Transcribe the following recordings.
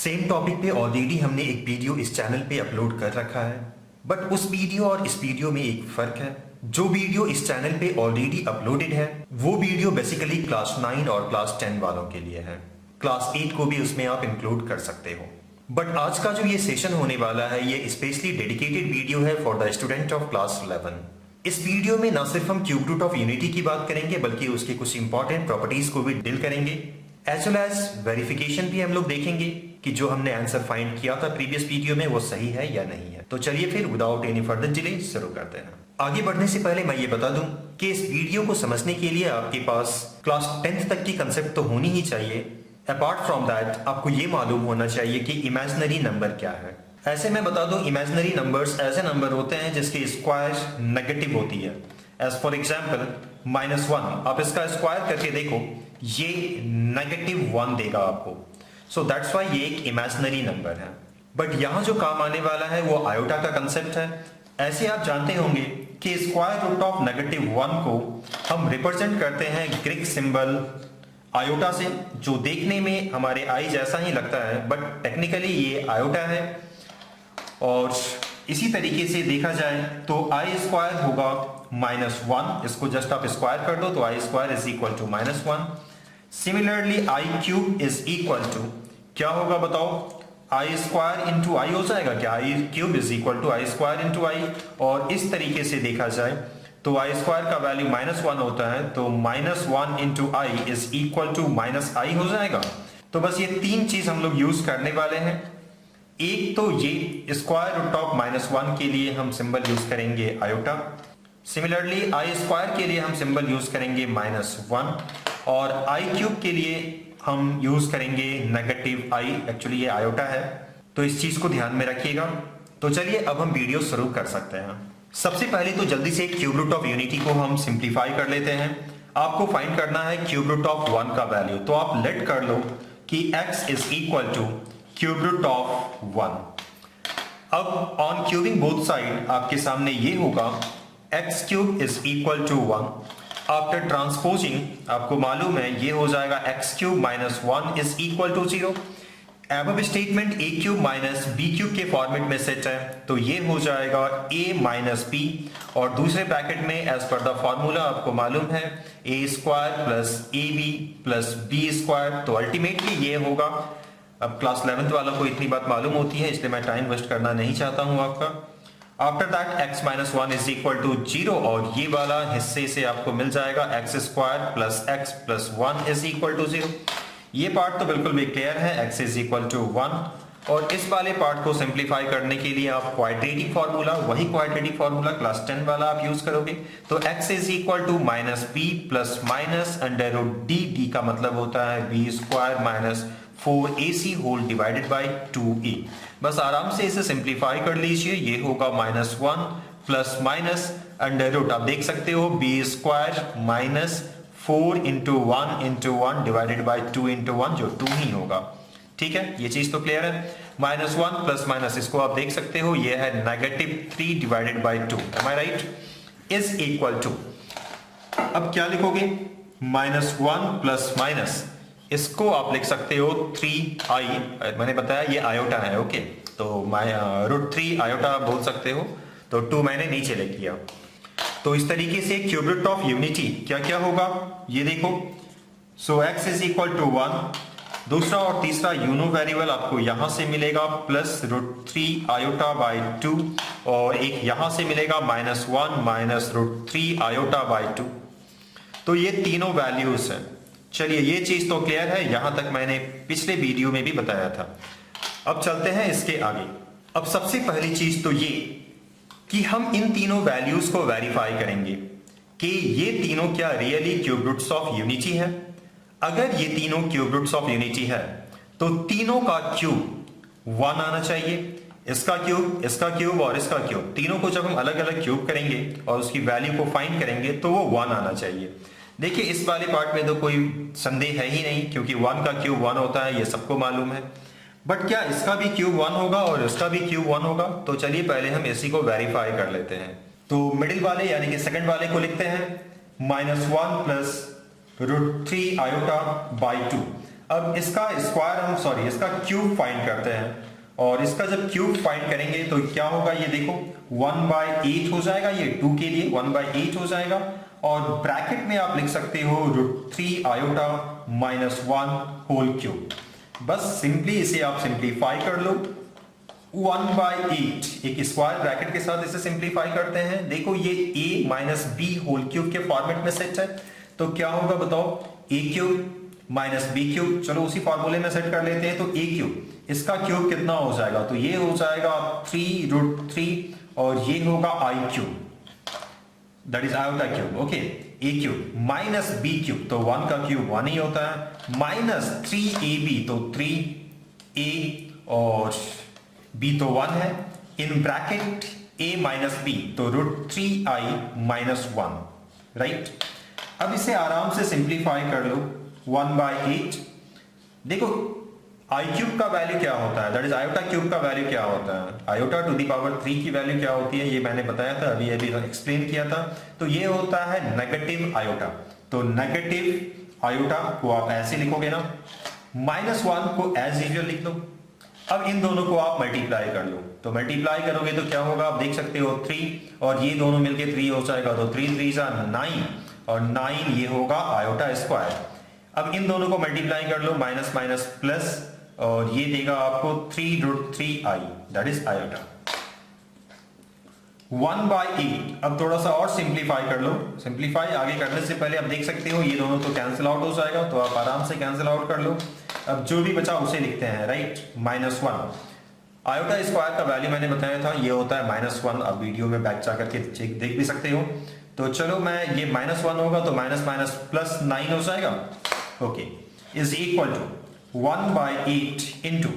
Same topic पे already हमने एक वीडियो इस चैनल पे अपलोड कर रखा है, बट उस वीडियो और इस वीडियो में एक फर्क है। जो वीडियो इस चैनल पे ऑलरेडी अपलोडेड है वो वीडियो बेसिकली क्लास 9 और क्लास 10 वालों के लिए है। क्लास 8 को भी उसमें आप इंक्लूड कर सकते हो। बट आज का जो ये सेशन होने वाला है ये स्पेशली डेडिकेटेड वीडियो है for the student of class 11। इस वीडियो में ना सिर्फ हम क्यूब रूट ऑफ यूनिटी की बात करेंगे बल्कि उसके कुछ इंपॉर्टेंट प्रॉपर्टीज को भी डील करेंगे, एज वेल एज वेरिफिकेशन भी हम लोग देखेंगे कि जो हमने आंसर फाइंड किया था प्रीवियस वीडियो में वो सही है या नहीं है। तो चलिए फिर विदाउट एनी फर्दर डिले शुरू करते हैं। आगे बढ़ने से पहले मैं ये बता दूं कि इस वीडियो को समझने के लिए आपके पास क्लास 10th तक की कंसेप्ट तो होनी ही चाहिए। अपार्ट फ्रॉम दैट आपको ये मालूम होना चाहिए कि इमेजिनरी नंबर क्या है। ऐसे मैं बता दूं, इमेजिनरी नंबर्स ऐसे नंबर होते हैं जिसकी स्क्वायर नेगेटिव होती है। एज फॉर एग्जाम्पल -1, आप इसका स्क्वायर करके देखो, ये -1 देगा आपको। सो दैट्स वाई ये एक इमेजिनरी नंबर है। बट यहां जो काम आने वाला है वो आयोटा का कंसेप्ट है। ऐसे आप जानते होंगे कि स्क्वायर रूट ऑफ -1 को हम रिप्रेजेंट करते हैं ग्रीक सिंबल आयोटा से, जो देखने में हमारे आई जैसा ही लगता है बट टेक्निकली ये आयोटा है। और इसी तरीके से देखा जाए तो आई स्क्वायर होगा -1, इसको जस्ट आप स्क्वायर कर दो तो i square is equal to -1। Similarly i cube is equal to क्या होगा बताओ, आई स्क्वायर इंटू आई हो जाएगा क्या, i cube is equal to i square into i. और इस तरीके से देखा जाए तो आई स्क्वायर का वैल्यू -1 होता है तो -1 into i is equal to -i हो जाएगा। तो बस ये तीन चीज हम लोग यूज करने वाले हैं। एक तो ये स्क्वायर रूट ऑफ -1 के लिए हम सिंबल यूज करेंगे आयोटा। सिमिलरली आई स्क्वायर के लिए हम सिंबल यूज करेंगे -1 और आई क्यूब के लिए हम यूज करेंगे -i। एक्चुअली ये आयोटा है तो इस चीज को ध्यान में रखिएगा। तो चलिए अब हम वीडियो शुरू कर सकते हैं। सबसे पहले तो जल्दी से क्यूब रूट ऑफ यूनिटी को हम सिंप्लीफाई कर लेते हैं। आपको फाइंड करना है क्यूब रूट ऑफ 1 का वैल्यू, तो आप लेट कर लो कि x is equal to cube root of 1। अब ऑन क्यूबिंग बोथ साइड आपके सामने ये होगा x cube is equal to 1। After transposing आपको मालूम है ये हो जाएगा x cube minus 1 is equal to 0। Above statement a cube minus b cube के फॉर्मेट में सेट है तो ये हो जाएगा a माइनस b, और दूसरे ब्रैकेट में एज पर द फॉर्मूला आपको मालूम है a square plus ab plus b square. तो अल्टीमेटली ये होगा, अब क्लास 11th वालों को इतनी बात मालूम होती है इसलिए मैं टाइम वेस्ट करना नहीं चाहता हूं आपका। After that x minus 1 is equal to 0 और ये वाला हिस्से से आपको मिल जाएगा x square plus x plus 1 is equal to 0। ये पार्ट तो बिल्कुल भी क्लियर है, x इज इक्वल टू 1। और इस वाले पार्ट को सिंप्लीफाई करने के लिए आप क्वाड्रेटिक फार्मूला, वही क्वाड्रेटिक फार्मूला क्लास 10 वाला आप यूज करोगे। तो x is equal to -b plus minus under root d का मतलब होता है b square minus 4ac whole divided by 2a। बस आराम से इसे सिंप्लीफाई कर लीजिए, ये होगा -1 प्लस माइनस अंडर रूट, आप देख सकते हो b square minus 4 into 1 divided by 2 into 1 जो 2 ही होगा। ठीक है, ये चीज तो क्लियर है। -1 प्लस माइनस इसको आप देख सकते हो ये है -3 divided by 2, am I right, is equal to, अब क्या लिखोगे, -1 प्लस माइनस इसको आप लिख सकते हो 3i, मैंने बताया ये आयोटा है, ओके, तो √3 आयोटा बोल सकते हो, तो 2 मैंने नीचे लिख दिया। तो इस तरीके से क्यूब रूट ऑफ यूनिटी क्या क्या होगा ये देखो। सो x इज इक्वल टू 1, दूसरा और तीसरा यूनो वेरिएबल आपको यहां से मिलेगा प्लस √3 आयोटा बाई 2, और एक यहां से मिलेगा -1 माइनस √3 आयोटा बाई 2। तो ये तीनों वैल्यूज हैं। चलिए ये चीज तो क्लियर है, यहां तक मैंने पिछले वीडियो में भी बताया था। अब चलते हैं इसके आगे। अब सबसे पहली चीज तो ये कि हम इन तीनों वैल्यूज को वेरीफाई करेंगे कि ये तीनों क्या really cube roots of unity है। अगर ये तीनों क्यूब रूट्स ऑफ यूनिटी है तो तीनों का क्यूब 1 आना चाहिए, इसका क्यूब और इसका क्यूब, तीनों को जब हम अलग अलग क्यूब करेंगे और उसकी वैल्यू को फाइंड करेंगे तो वो 1 आना चाहिए। देखिए इस वाले पार्ट में तो कोई संदेह है ही नहीं क्योंकि 1 का क्यूब 1 होता है, ये सबको मालूम है। बट क्या इसका भी क्यूब 1 होगा और इसका भी क्यूब 1 होगा? तो चलिए पहले हम इसी को वेरीफाई कर लेते हैं। तो मिडिल वाले यानी कि सेकंड वाले को लिखते हैं -1 प्लस √3 आयोटा बाई 2। अब इसका स्क्वायर इसका क्यूब फाइंड करते हैं, और इसका जब क्यूब फाइंड करेंगे तो क्या होगा, ये देखो 1/8 हो जाएगा, ये 2 के लिए 1/8 हो जाएगा, और ब्रैकेट में आप लिख सकते हो √3 आयोटा -1 होल क्यूब। बस सिंपली इसे आप सिंप्लीफाई कर लो। 1/8 एक स्क्वायर ब्रैकेट के साथ इसे सिंप्लीफाई करते हैं। देखो ये a minus b whole cube के फॉर्मेट में सेट है, तो क्या होगा बताओ, a cube minus b cube, चलो उसी फॉर्मूले में सेट कर लेते हैं। तो a क्यूब, इसका क्यूब कितना हो जाएगा, तो ये हो जाएगा 3√3, और ये होगा i cube, that is iota cube, okay. a cube minus b cube, तो 1 का क्यूब 1 ही होता है, माइनस 3ab, तो 3a और b तो 1 है, in bracket a minus b, तो √3i माइनस 1, राइट। अब इसे आराम से सिंप्लीफाई कर लो। 1/8, देखो आई क्यूब का वैल्यू क्या होता है, दैट इज आयोटा क्यूब का वैल्यू क्या होता है, आयोटा टू द पावर 3 की वैल्यू क्या होती है, ये मैंने बताया था, अभी एक्सप्लेन किया था। तो ये होता है नेगेटिव आयोटा, तो नेगेटिव आयोटा को आप ऐसे लिखोगे ना, -1 को एज यूजुअल लिख लो। अब इन दोनों को आप मल्टीप्लाई कर लो, तो मल्टीप्लाई करोगे तो क्या होगा, आप देख सकते हो 3 और ये दोनों मिलके 3 हो जाएगा, तो 3 3 9, और 9 ये होगा आयोटा स्क्वायर। अब इन दोनों को मल्टीप्लाई कर लो, माइनस माइनस प्लस, और ये देगा आपको 3√3i, दैट इज आयोटा। 1/8, अब थोड़ा सा और सिंप्लीफाई कर लो। सिंप्लीफाई आगे करने से पहले आप देख सकते हो ये दोनों तो कैंसिल आउट हो जाएगा, तो आप आराम से कैंसिल आउट कर लो। अब जो भी बचा उसे लिखते हैं, राइट, -1। आयोटा स्क्वायर का वैल्यू मैंने बताया था, ये होता है -1। अब वीडियो में बैक जा करके देख भी सकते हो। तो चलो मैं ये -1 होगा तो माइनस माइनस प्लस 9 हो जाएगा, okay, is equal to 1/8 into,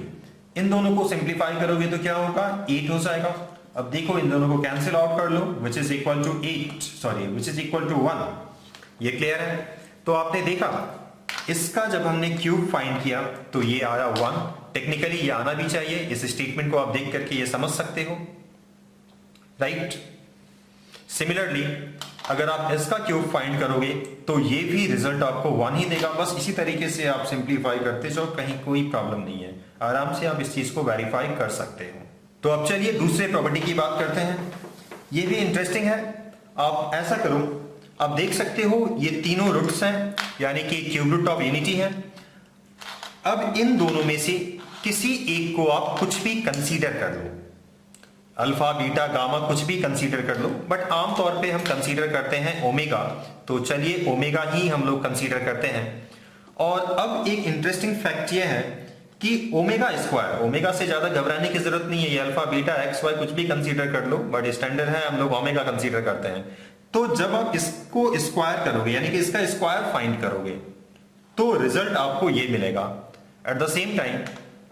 इन दोनों को सिंप्लीफाई करोगे तो क्या होगा, 8 हो जाएगा। अब देखो इन दोनों को कैंसिल आउट कर लो, विच इज इक्वल टू 1। ये क्लियर है। तो आपने देखा इसका जब हमने क्यूब फाइंड किया तो ये आया 1। टेक्निकली ये आना भी चाहिए, इस स्टेटमेंट को आप देख करके ये समझ सकते हो, राइट। सिमिलरली अगर आप इसका क्यूब फाइंड करोगे तो ये भी रिजल्ट आपको 1 ही देगा। बस इसी तरीके से आप सिंप्लीफाई करते जाओ, कहीं कोई प्रॉब्लम नहीं है, आराम से आप इस चीज को वेरीफाई कर सकते हो। तो अब चलिए दूसरे प्रॉपर्टी की बात करते हैं, ये भी इंटरेस्टिंग है। आप ऐसा करो, आप देख सकते हो ये तीनों रूट्स हैं, यानी कि क्यूब रूट ऑफ यूनिटी है। अब इन दोनों में से किसी एक को आप कुछ भी कंसीडर कर लो, अल्फा बीटा गामा कुछ भी कंसीडर कर लो, बट आमतौर पे हम कंसीडर करते हैं ओमेगा, तो चलिए ओमेगा ही हम लोग कंसीडर करते हैं। और अब एक इंटरेस्टिंग फैक्ट ये है कि ओमेगा स्क्वायर, ओमेगा से ज्यादा घबराने की जरूरत नहीं है, ये अल्फा बीटा एक्स वाई कुछ भी कंसीडर कर लो, बट स्टैंडर्ड है हम लोग ओमेगा कंसीडर करते हैं। तो जब आप इसको स्क्वायर करोगे, यानी कि इसका स्क्वायर फाइंड करोगे, तो रिजल्ट आपको ये मिलेगा। एट द सेम टाइम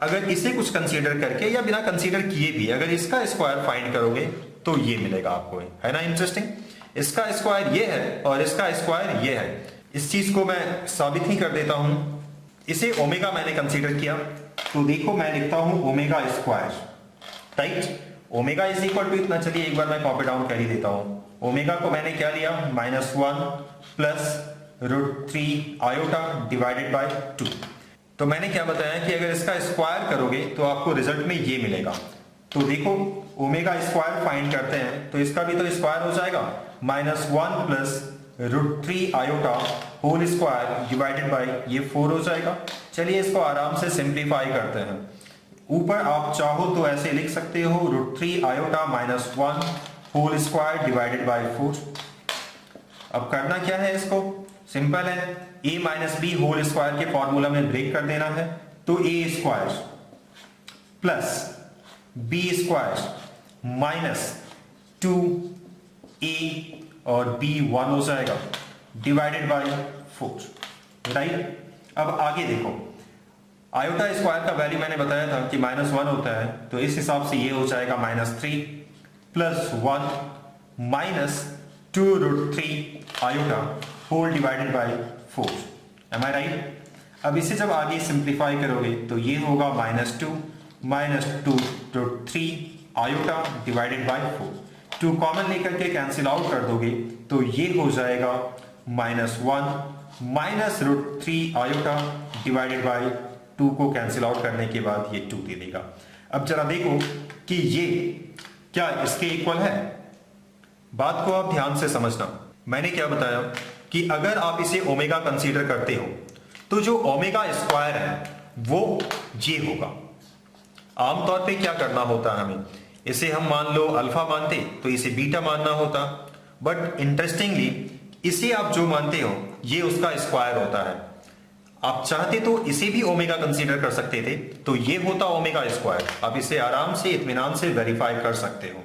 अगर इसे कुछ कंसीडर करके या बिना कंसीडर किए भी अगर इसका स्क्वायर फाइंड करोगे तो ये मिलेगा आपको, है ना इंटरेस्टिंग। इसका स्क्वायर ये है और इसका स्क्वायर ये है। इस चीज को मैं साबित ही कर देता हूं। इसे ओमेगा मैंने कंसीडर किया, तो देखो मैं लिखता हूं omega square, right. Omega is equal to इतना, चलिए एक बार मैं कॉपी डाउन कर ही देता हूं। ओमेगा को मैंने क्या लिया, -1 प्लस √3 आयोटा डिवाइडेड बाय 2। तो मैंने क्या बताया कि अगर इसका स्क्वायर करोगे तो आपको रिजल्ट में ये मिलेगा। तो देखो ओमेगा स्क्वायर फाइंड करते हैं, तो इसका भी तो स्क्वायर हो जाएगा, -1 plus √3 iota whole square divided by ये 4 हो जाएगा। चलिए इसको आराम से सिंप्लीफाई करते हैं। ऊपर आप चाहो तो ऐसे लिख सकते हो √3 iota -1 whole square divided by 4। अब करना क्या है, इसको सिंपल है, a minus b whole square के फॉर्मूला में ब्रेक कर देना है। तो a square plus b square minus 2a और b 1 हो जाएगा डिवाइडेड बाय 4, राइट। अब आगे देखो, आयोटा स्क्वायर का वैल्यू मैंने बताया था कि -1 होता है, तो इस हिसाब से ये हो जाएगा -3 plus 1 minus 2√3 iota whole divided by 4। Am I right. अब इसे जब आगे सिंप्लीफाई करोगे तो ये होगा -2 minus 2√3 iota divided by 4। 2 common लेकर के कैंसिल आउट कर दोगे तो ये हो जाएगा -1 minus root 3 iota divided by 2 को कैंसिल आउट करने के बाद ये 2 दे देगा। अब जरा देखो कि ये क्या इसके इक्वल है। बात को आप ध्यान से समझना। मैंने क्या बताया कि अगर आप इसे ओमेगा कंसीडर करते हो तो जो ओमेगा स्क्वायर है वो ये होगा। आमतौर पे क्या करना होता है, हमें इसे हम मान लो अल्फा मानते तो इसे बीटा मानना होता, बट इंटरेस्टिंगली इसे आप जो मानते हो ये उसका स्क्वायर होता है। आप चाहते तो इसे भी ओमेगा कंसीडर कर सकते थे, तो ये होता ओमेगा स्क्वायर। आप इसे आराम से इत्मीनान से वेरीफाई कर सकते हो।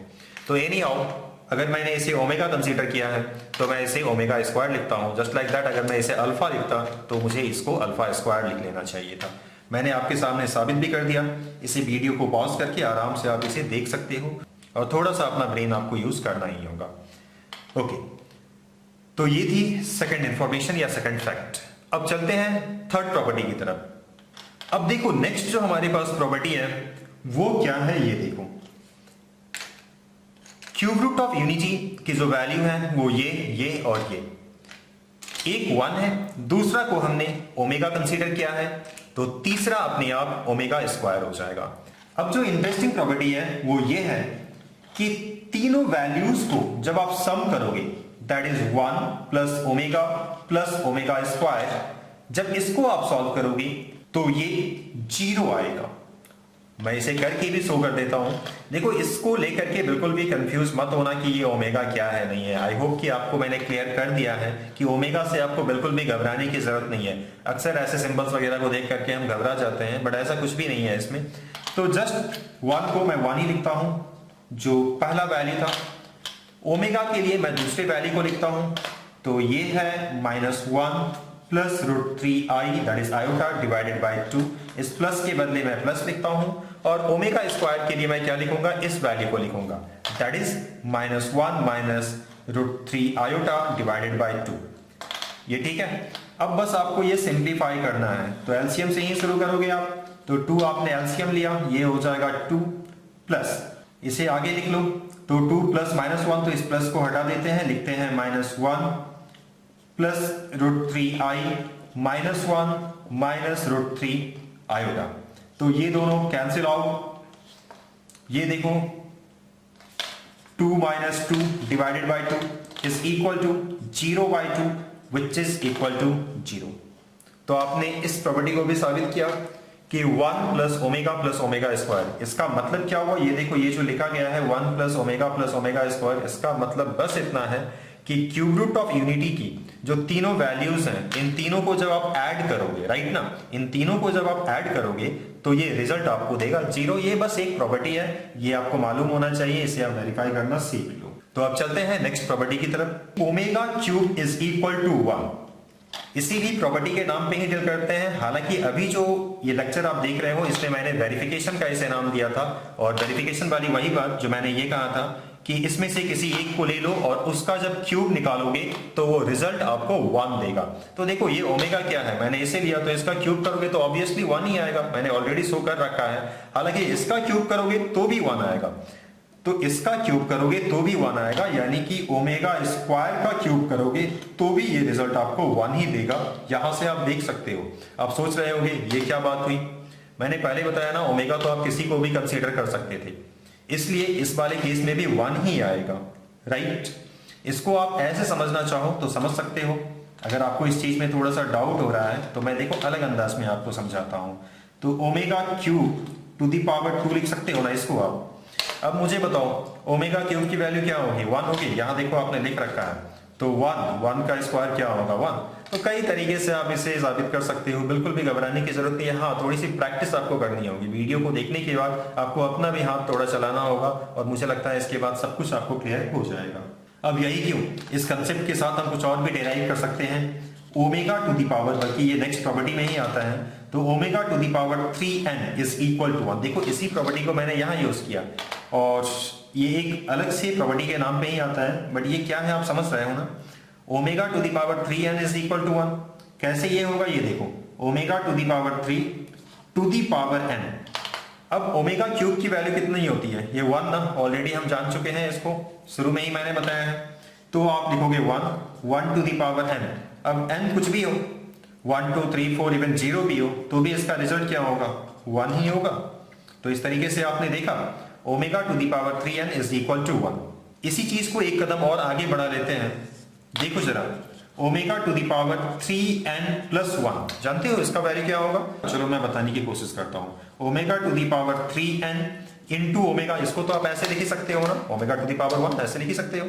तो एनी हाउ अगर मैंने इसे ओमेगा कंसीडर किया है तो मैं इसे ओमेगा स्क्वायर लिखता हूं। जस्ट लाइक दैट अगर मैं इसे अल्फा लिखता तो मुझे इसको अल्फा स्क्वायर लिख लेना चाहिए था। मैंने आपके सामने साबित भी कर दिया। इसे वीडियो को पॉज करके आराम से आप इसे देख सकते हो और थोड़ा सा अपना ब्रेन आपको यूज करना ही होगा। ओके, तो ये थी सेकंड इंफॉर्मेशन या सेकंड फैक्ट। अब चलते हैं थर्ड प्रॉपर्टी की तरफ। अब देखो नेक्स्ट जो हमारे पास प्रॉपर्टी है वो क्या है, ये देखो क्यूब रूट ऑफ यूनिटी की जो वैल्यू है वो ये और ये। एक 1 है, दूसरा को हमने ओमेगा कंसीडर किया है, तो तीसरा अपने आप ओमेगा स्क्वायर हो जाएगा। अब जो इंटरेस्टिंग प्रॉपर्टी है वो ये है कि तीनों वैल्यूज को जब आप सम करोगे, that is 1 plus omega square, जब इसको आप सॉल्व करोगे तो ये 0 आएगा। मैं इसे करके भी शो कर देता हूं। देखो इसको लेकर के बिल्कुल भी कंफ्यूज मत होना कि ये ओमेगा क्या है नहीं है। आई होप कि आपको मैंने क्लियर कर दिया है कि ओमेगा से आपको बिल्कुल भी घबराने की जरूरत नहीं है। अक्सर ऐसे सिंबल्स वगैरह को देख करके हम घबरा जाते हैं, बट ऐसा कुछ भी नहीं है इसमें। तो जस्ट 1 को मैं 1 ही लिखता हूं जो पहला वैल्यू था। ओमेगा के लिए मैं दूसरे वैल्यू को लिखता हूं, तो ये है -1 plus root 3 i that is iota divided by 2। इस प्लस के बदले मैं प्लस लिखता हूं और ओमेगा स्क्वायर के लिए मैं क्या लिखूंगा, इस वैल्यू को लिखूंगा, that is -1 minus root 3 iota divided by 2। ये ठीक है। अब बस आपको ये सिंप्लीफाई करना है, तो एलसीएम से ही शुरू करोगे आप। तो 2 आपने एलसीएम लिया, ये हो जाएगा 2 प्लस, इसे आगे लिख लो, तो 2 प्लस -1, तो इस प्लस को हटा देते हैं, लिखते हैं -1 plus root 3 i -1 minus root 3 iota. तो ये दोनों कैंसिल आउट। ये देखो 2 minus 2 divided by 2 is equal to 0/2 which is equal to 0। तो आपने इस प्रॉपर्टी को भी साबित किया कि 1 प्लस ओमेगा स्क्वायर, इसका मतलब क्या हुआ, ये देखो ये जो लिखा गया है 1 प्लस ओमेगा स्क्वायर, इसका मतलब बस इतना है कि क्यूब रूट ऑफ यूनिटी की जो तीनों वैल्यूज हैं, इन तीनों को जब आप ऐड करोगे, राइट ना, इन तीनों को जब आप ऐड करोगे तो ये रिजल्ट आपको देगा 0। ये बस एक प्रॉपर्टी है, ये आपको मालूम होना चाहिए, इसे आप वेरीफाई करना सीख लो। तो अब चलते हैं नेक्स्ट प्रॉपर्टी की तरफ। Omega cube is equal to 1, इसी भी प्रॉपर्टी के नाम पे ही डील करते हैं। हालांकि अभी जो ये लेक्चर आप देख रहे हो इसमें मैंने वेरिफिकेशन का इसे नाम दिया था, और वेरिफिकेशन वाली वही बात जो मैंने ये कहा था कि इसमें से किसी एक को ले लो और उसका जब क्यूब निकालोगे तो वो रिजल्ट आपको 1 देगा। तो देखो ये ओमेगा क्या है, मैंने इसे लिया तो इसका क्यूब करोगे तो ऑब्वियसली 1 ही आएगा, मैंने ऑलरेडी शो कर रखा है। हालांकि इसका क्यूब करोगे तो भी 1 आएगा, तो इसका क्यूब करोगे तो भी 1 आएगा, यानी कि ओमेगा स्क्वायर का क्यूब करोगे तो भी ये रिजल्ट आपको 1 ही देगा। यहां से आप देख सकते हो। आप सोच रहे होंगे ये क्या बात हुई, मैंने पहले बताया ना ओमेगा तो आप किसी को भी कंसीडर कर सकते थे, इसलिए इस वाले केस में भी 1 ही आएगा, राइट। इसको आप ऐसे समझना चाहो तो समझ सकते हो। अगर आपको इस चीज में थोड़ा सा डाउट हो रहा है तो मैं देखो अलग अंदाज में आपको समझाता हूं। तो omega cube two the power 2 लिख सकते हो ना इसको आप। अब मुझे बताओ ओमेगा क्यूब की वैल्यू क्या होगी, 1 होगी। यहां देखो आपने लिख रखा है, तो 1 का स्क्वायर क्या होगा 1। तो कई तरीके से आप इसे साबित कर सकते हो, बिल्कुल भी घबराने की जरूरत नहीं है। हाँ, थोड़ी सी प्रैक्टिस आपको करनी होगी। वीडियो को देखने के बाद आपको अपना भी हाथ थोड़ा चलाना होगा, और मुझे लगता है इसके बाद सब कुछ आपको क्लियर हो जाएगा। अब यही क्यों, इस कंसेप्ट के साथ हम कुछ और भी डेराइव कर सकते हैं। ओमेगा टू दी पावर, बल्कि ये नेक्स्ट प्रॉपर्टी में ही आता है, तो omega to the power 3n is equal to 1। देखो इसी प्रॉपर्टी को मैंने यहाँ यूज किया, और ये एक अलग से प्रॉपर्टी के नाम पे ही आता है, बट ये क्या है आप समझ रहे हो ना। Omega to the power 3n is equal to 1। कैसे ये होगा, ये देखो omega to the power 3 to the power n। अब ओमेगा क्यूब की वैल्यू कितनी होती है, ये 1 ना, ऑलरेडी हम जान चुके हैं, इसको शुरू में ही मैंने बताया है। तो आप लिखोगे 1 टू दी पावर n, अब n कुछ भी हो, 1 2 3 4 इवन 0 भी हो, तो भी इसका रिजल्ट क्या होगा, 1 ही होगा। तो इस तरीके से आपने देखा omega to the power 3n is equal to 1। इसी चीज को एक कदम और आगे बढ़ा लेते हैं। देखो जरा, omega to the power 3n plus 1, जानते हो इसका वैल्यू क्या होगा? चलो मैं बताने की कोशिश करता हूं। Omega to the power 3n into omega, इसको तो आप ऐसे लिख ही सकते हो ना, ओमेगा टू द पावर 1 ऐसे लिख ही सकते हो।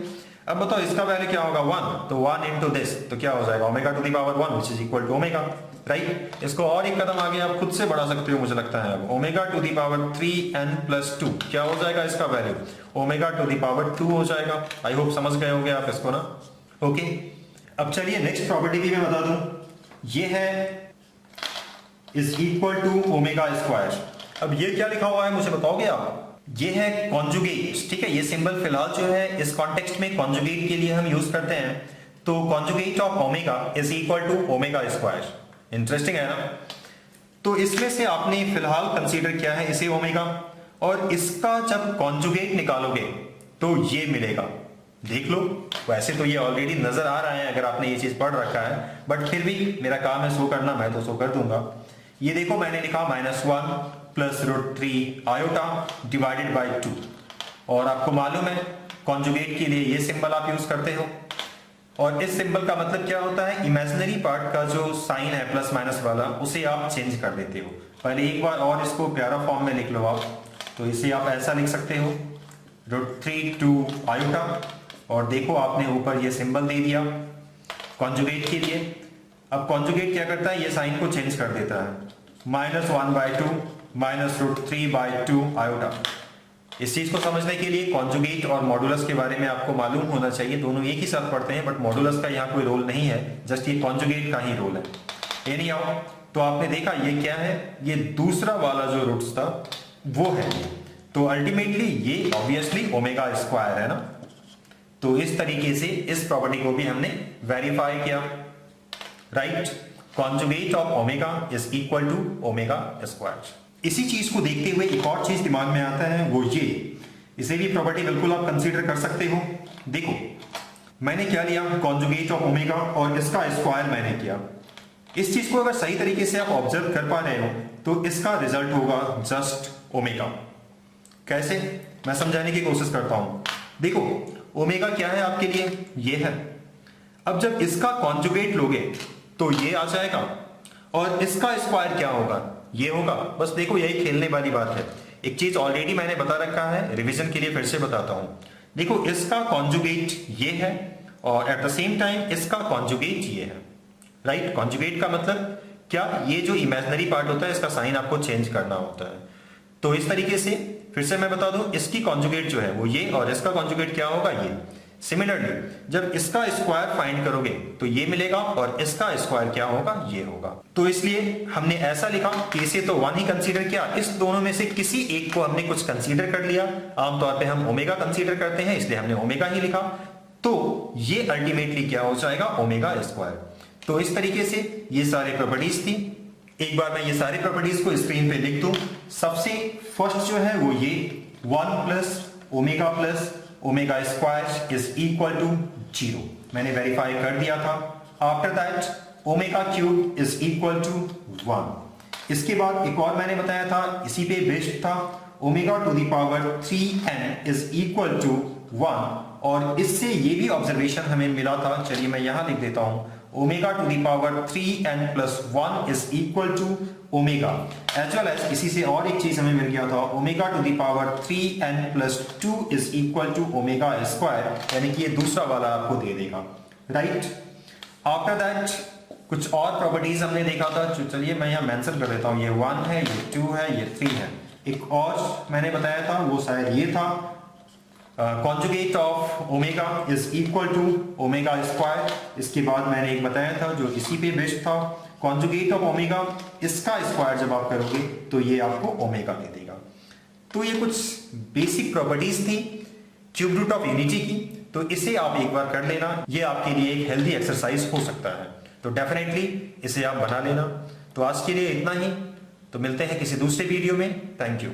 अब बताओ इसका वैल्यू क्या होगा, 1, तो 1 इंटू दिस, तो क्या हो जाएगा omega to the power 1 which is equal to omega, right. इसको और एक कदम आगे आप खुद से बढ़ा सकते हो, मुझे लगता है। अब omega to the power 3n plus 2 क्या हो जाएगा इसका value, omega to the power 2 हो जाएगा। आई होप समझ गए होंगे आप इसको ना, ओके। अब चलिए नेक्स्ट प्रॉपर्टी भी मैं बता दूं, ये है is equal to omega square. अब ये क्या लिखा हुआ है मुझे बताओगे आप? ये है कॉन्जुगेट, ठीक है। ये सिंबल फिलहाल जो है इस कॉन्टेक्स्ट में कॉन्जुगेट के लिए हम यूज करते हैं। तो conjugate of omega is equal to omega square. Interesting है ना। तो इसमें से आपने फिलहाल कंसीडर किया है इसे ओमेगा, और इसका जब कॉन्जुगेट निकालोगे तो ये मिलेगा। देख लो, वैसे तो ये ऑलरेडी नजर आ रहा है अगर आपने ये चीज पढ़ रखा है, बट फिर भी मेरा काम है शो करना, मैं तो शो कर दूंगा। ये देखो मैंने लिखा -1 प्लस √3 आयोटा डिवाइडेड बाई 2, और आपको मालूम है कॉन्जुगेट के लिए ये सिंबल आप यूज करते हो। और इस सिंबल का मतलब क्या होता है, इमेजिनरी पार्ट का जो साइन है प्लस माइनस वाला, उसे आप चेंज कर देते हो। पहले एक बार और इसको प्यारा फॉर्म में लिख लो आप, तो इसे आप ऐसा लिख सकते हो √3 2 आयोटा, और देखो आपने ऊपर ये सिंबल दे दिया कॉन्जुगेट के लिए। अब कॉन्जुगेट क्या करता है, ये साइन को चेंज कर देता है, -1/2 -√3/2 आयोटा। इस चीज को समझने के लिए कॉन्जुगेट और मॉडुलस के बारे में आपको मालूम होना चाहिए। दोनों एक ही साथ पढ़ते हैं, बट मॉडुलस का यहाँ कोई रोल नहीं है, जस्ट ये कॉन्जुगेट का ही रोल है। एनी हाउ, तो आपने देखा ये क्या है, ये दूसरा वाला जो रूट्स था वो है। तो अल्टीमेटली ये ऑब्वियसली ओमेगा स्क्वायर है ना। तो इस तरीके से इस प्रॉपर्टी को भी हमने वेरीफाई किया, right. Conjugate of omega is equal to omega square. इसी चीज को देखते हुए एक और चीज दिमाग में आता है, वो ये, इसे भी प्रॉपर्टी बिल्कुल आप कंसीडर कर सकते हो। देखो मैंने क्या लिया, कॉन्जुगेट ऑफ ओमेगा, और इसका स्क्वायर मैंने किया। इस चीज को अगर सही तरीके से आप ऑब्जर्व कर पा रहे हो तो इसका रिजल्ट होगा जस्ट ओमेगा। कैसे, मैं समझाने की कोशिश करता हूं। देखो ओमेगा क्या है आपके लिए, ये है। अब जब इसका कॉन्जुगेट लोगे तो ये आ जाएगा, और इसका स्क्वायर क्या होगा, ये होगा। बस देखो यही खेलने वाली बात है। एक चीज ऑलरेडी मैंने बता रखा है, रिवीजन के लिए फिर से बताता हूं। देखो इसका कॉन्जुगेट ये है, और एट द सेम टाइम इसका कॉन्जुगेट ये है, राइट। कॉन्जुगेट का मतलब क्या, ये जो इमेजिनरी पार्ट होता है इसका साइन आपको चेंज करना होता है। तो इस तरीके से फिर से मैं बता दूं, इसकी कॉन्जुगेट जो है वो ये, और इसका कॉन्जुगेट क्या होगा, ये। सिमिलरली जब इसका स्क्वायर फाइंड करोगे तो ये मिलेगा, और इसका स्क्वायर क्या होगा, ये होगा। तो इसलिए हमने ऐसा लिखा कि इसे तो 1 ही कंसीडर किया, इस दोनों में से किसी एक को हमने कुछ कंसीडर कर लिया। आमतौर पे हम ओमेगा कंसीडर करते हैं, इसलिए हमने ओमेगा ही लिखा। तो ये अल्टीमेटली क्या हो जाएगा, ओमेगा स्क्वायर। तो इस तरीके से ये सारे प्रॉपर्टीज थी। एक बार मैं ये सारी प्रॉपर्टीज को स्क्रीन पे लिख दूं। सबसे फर्स्ट जो है वो ये 1 plus omega square is equal to 0, मैंने वेरीफाई कर दिया था। After that omega cube is equal to 1। इसके बाद एक और मैंने बताया था, इसी पे बेस्ड था, omega to the power 3n is equal to 1, और इससे ये भी ऑब्जर्वेशन हमें मिला था। चलिए मैं यहां लिख देता हूं, omega to the power 3n plus 1 is equal to omega, as well as इसी से और एक चीज हमें मिल गया था, omega to the power 3n plus 2 is equal to omega square, यानी कि ये दूसरा वाला आपको दे देगा, राइट। आफ्टर दैट कुछ और प्रॉपर्टीज हमने देखा था, चलिए मैं यहाँ मेंशन कर देता हूँ। ये 1 है, ये 2 है, ये 3 है। एक और मैंने बताया था, वो शायद ये था, conjugate of omega is equal to omega square. इसके बाद मैंने एक बताया था जो इसी पे बेस्ड था, कॉन्जुगेट ऑफ ओमेगा, इसका स्क्वायर जब आप करोगे तो ये आपको ओमेगा दे देगा। तो ये कुछ बेसिक प्रॉपर्टीज थी क्यूब रूट ऑफ यूनिटी की, तो इसे आप एक बार कर लेना, ये आपके लिए एक हेल्दी एक्सरसाइज हो सकता है। तो डेफिनेटली इसे आप बना लेना। तो आज के लिए इतना ही, तो मिलते हैं किसी दूसरे वीडियो में। Thank you.